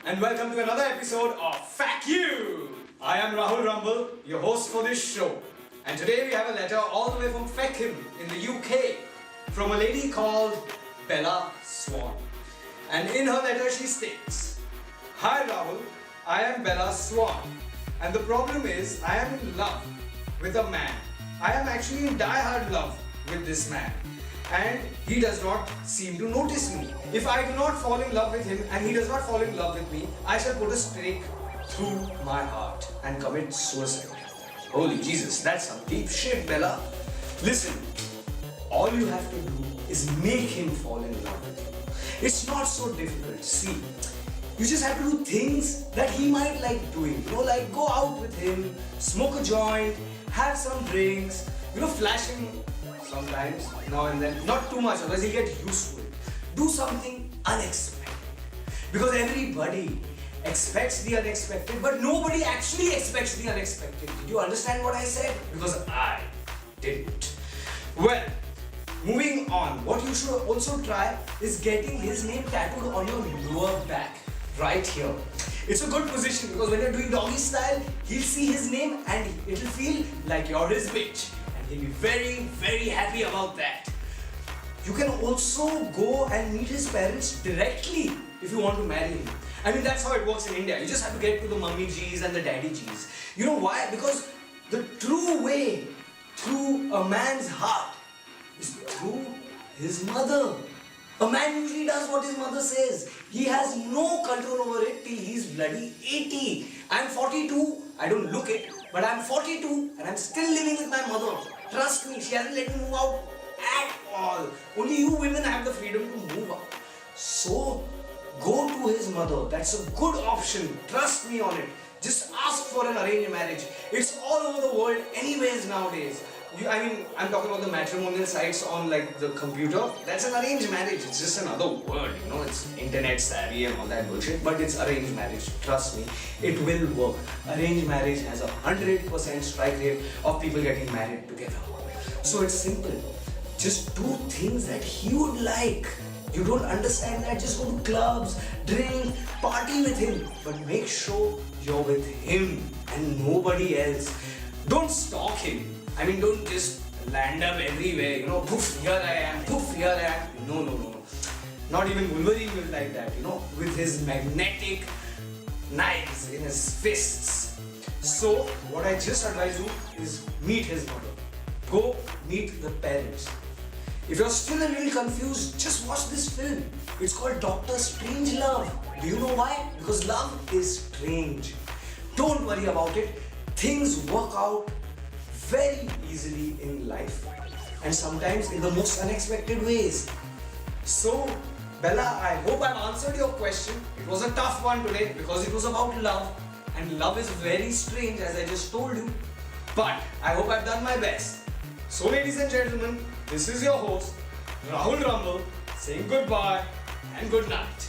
and welcome to another episode of Fact You. I am Rahul Rumble, your host for this show, and today we have a letter all the way from Feckham in the UK from a lady called Bella Swan. And in her letter she states, "Hi Rahul, I am Bella Swan, and the problem is I am in love with a man. I am actually in die-hard love with this man, and he does not seem to notice me. If I do not fall in love with him and he does not fall in love with me, I shall put a stake through my heart and commit suicide." Holy Jesus, that's some deep shit, Bella. Listen, all you have to do is make him fall in love with you. It's not so difficult. See, you just have to do things that he might like doing. Like go out with him, smoke a joint, have some drinks, flash him sometimes, now and then. Not too much, otherwise he'll get used to it. Do something unexpected. Because everybody expects the unexpected, but nobody actually expects the unexpected. Did you understand what I said? Because I didn't. Well, moving on, what you should also try is getting his name tattooed on your lower back, right here. It's a good position because when you're doing doggy style, he'll see his name and it'll feel like you're his bitch. And he'll be very, very happy about that. You can also go and meet his parents directly if you want to marry him. I mean, that's how it works in India. You just have to get to the mummy G's and the daddy G's. You know why? Because the true way through a man's heart is through his mother. A man usually does what his mother says. He has no control over it till he's bloody 80. I'm 42, I don't look it, but I'm 42 and I'm still living with my mother. Trust me, she hasn't let me move out at all. Only you women have the freedom to move out. So, go to his mother. That's a good option. Trust me on it. Just ask for an arranged marriage. It's all over the world anyways nowadays. I'm talking about the matrimonial sites on like the computer. That's an arranged marriage. It's just another word, It's internet savvy and all that bullshit. But it's arranged marriage. Trust me, it will work. Arranged marriage has 100% strike rate of people getting married together. So it's simple. Just do things that he would like. You don't understand that? Just go to clubs, drink, party with him. But make sure you're with him and nobody else. Don't stalk him. Don't just land up everywhere, poof, here I am, poof, here I am. No. Not even Wolverine will like that, with his magnetic knives in his fists. So, what I just advise you is meet his mother. Go meet the parents. If you're still a little confused, just watch this film. It's called Dr. Strangelove. Do you know why? Because love is strange. Don't worry about it. Things work out very easily in life, and sometimes in the most unexpected ways. So, Bella, I hope I've answered your question. It was a tough one today because it was about love, and love is very strange, as I just told you. But I hope I've done my best. So, ladies and gentlemen, this is your host, Rahul Rumble, saying goodbye and good night.